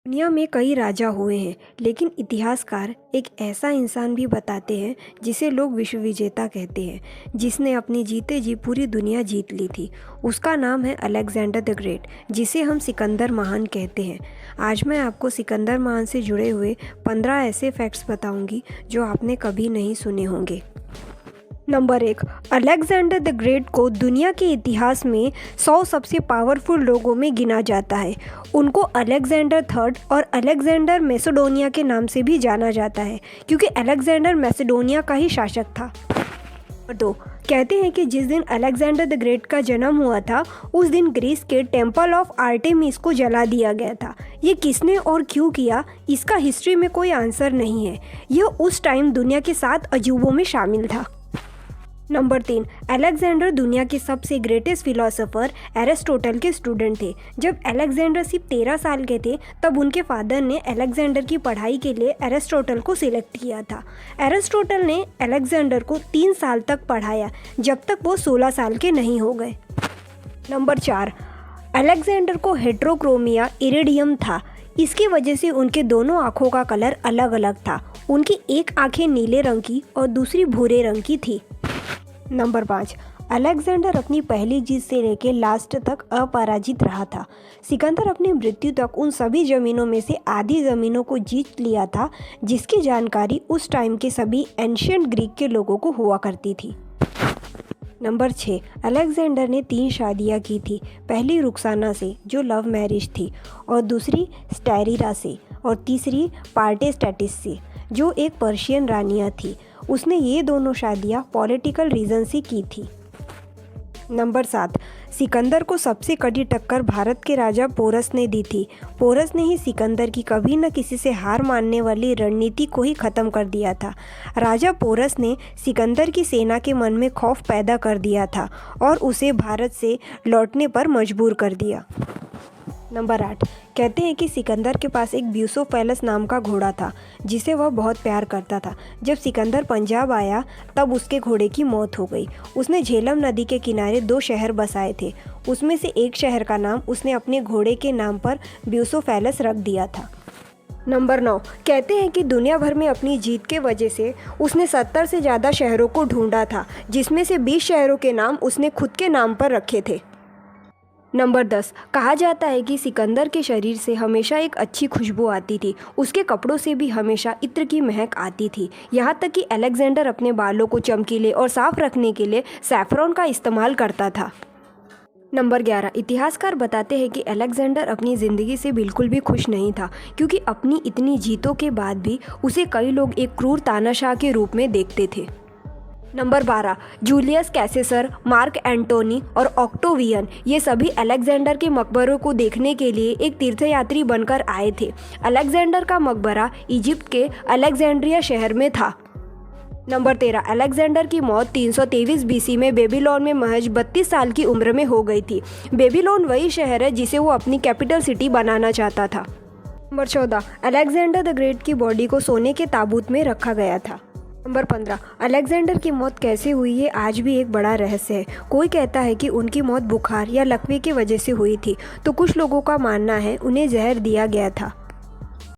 दुनिया में कई राजा हुए हैं, लेकिन इतिहासकार एक ऐसा इंसान भी बताते हैं जिसे लोग विश्व विजेता कहते हैं, जिसने अपनी जीते जी पूरी दुनिया जीत ली थी। उसका नाम है अलेक्जेंडर द ग्रेट, जिसे हम सिकंदर महान कहते हैं। आज मैं आपको सिकंदर महान से जुड़े हुए 15 ऐसे फैक्ट्स बताऊंगी जो आपने कभी नहीं सुने होंगे। नंबर 1, अलेक्जेंडर द ग्रेट को दुनिया के इतिहास में 100 सबसे पावरफुल लोगों में गिना जाता है। उनको अलेक्जेंडर थर्ड और अलेक्जेंडर मैसेडोनिया के नाम से भी जाना जाता है, क्योंकि अलेक्जेंडर मैसेडोनिया का ही शासक था। नंबर 2, कहते हैं कि जिस दिन अलेक्जेंडर द ग्रेट का जन्म हुआ था, उस दिन ग्रीस के टेम्पल ऑफ आर्टेमिस को जला दिया गया था। ये किसने और क्यों किया, इसका हिस्ट्री में कोई आंसर नहीं है। यह उस टाइम दुनिया के 7 अजूबों में शामिल था। नंबर 3, अलेक्जेंडर दुनिया के सबसे ग्रेटेस्ट फिलोसोफर एरिस्टोटल के स्टूडेंट थे। जब अलेक्जेंडर सिर्फ 13 साल के थे, तब उनके फादर ने अलेक्जेंडर की पढ़ाई के लिए एरिस्टोटल को सिलेक्ट किया था। एरिस्टोटल ने अलेक्जेंडर को 3 साल तक पढ़ाया, जब तक वो 16 साल के नहीं हो गए। नंबर 4, अलेक्जेंडर को हेट्रोक्रोमिया इरिडियम था। इसकी वजह से उनके दोनों आँखों का कलर अलग अलग था। उनकी एक आँखें नीले रंग की और दूसरी भूरे रंग की थी। नंबर 5, अलेक्जेंडर अपनी पहली जीत से लेकर लास्ट तक अपराजित रहा था। सिकंदर अपनी मृत्यु तक उन सभी ज़मीनों में से आधी ज़मीनों को जीत लिया था, जिसकी जानकारी उस टाइम के सभी एंशिएंट ग्रीक के लोगों को हुआ करती थी। नंबर 6, अलेक्जेंडर ने 3 शादियां की थी। पहली रुक्साना से, जो लव मैरिज थी, और दूसरी स्टैरिरा से, और तीसरी पार्टेस्टैटिस से, जो एक पर्शियन रानियां थी। उसने ये दोनों शादियां पॉलिटिकल रीज़न से की थी। नंबर 7, सिकंदर को सबसे कड़ी टक्कर भारत के राजा पोरस ने दी थी। पोरस ने ही सिकंदर की कभी न किसी से हार मानने वाली रणनीति को ही ख़त्म कर दिया था। राजा पोरस ने सिकंदर की सेना के मन में खौफ पैदा कर दिया था और उसे भारत से लौटने पर मजबूर कर दिया। नंबर 8, कहते हैं कि सिकंदर के पास एक ब्यूसोफेलस नाम का घोड़ा था, जिसे वह बहुत प्यार करता था। जब सिकंदर पंजाब आया, तब उसके घोड़े की मौत हो गई। उसने झेलम नदी के किनारे 2 शहर बसाए थे। उसमें से एक शहर का नाम उसने अपने घोड़े के नाम पर ब्यूसोफेलस रख दिया था। नंबर 9, कहते हैं कि दुनिया भर में अपनी जीत के वजह से उसने 70 से ज़्यादा शहरों को ढूंढा था, जिसमें से 20 शहरों के नाम उसने खुद के नाम पर रखे थे। नंबर 10, कहा जाता है कि सिकंदर के शरीर से हमेशा एक अच्छी खुशबू आती थी। उसके कपड़ों से भी हमेशा इत्र की महक आती थी। यहाँ तक कि अलेक्जेंडर अपने बालों को चमकीले और साफ रखने के लिए सैफरॉन का इस्तेमाल करता था। नंबर 11, इतिहासकार बताते हैं कि अलेक्जेंडर अपनी ज़िंदगी से बिल्कुल भी खुश नहीं था, क्योंकि अपनी इतनी जीतों के बाद भी उसे कई लोग एक क्रूर तानाशाह के रूप में देखते थे। नंबर 12, जूलियस कैसर, मार्क एंटोनी और ऑक्टोवियन, ये सभी अलेक्जेंडर के मकबरों को देखने के लिए एक तीर्थयात्री बनकर आए थे। अलेक्जेंडर का मकबरा इजिप्ट के अलेक्जेंड्रिया शहर में था। नंबर 13, अलेक्जेंडर की मौत 323 बीसी में बेबीलोन में महज 32 साल की उम्र में हो गई थी। बेबीलोन वही शहर है जिसे वो अपनी कैपिटल सिटी बनाना चाहता था। नंबर 14, अलेक्जेंडर द ग्रेट की बॉडी को सोने के ताबूत में रखा गया था। नंबर 15, अलेक्जेंडर की मौत कैसे हुई, ये आज भी एक बड़ा रहस्य है। कोई कहता है कि उनकी मौत बुखार या लकवे की वजह से हुई थी, तो कुछ लोगों का मानना है उन्हें जहर दिया गया था।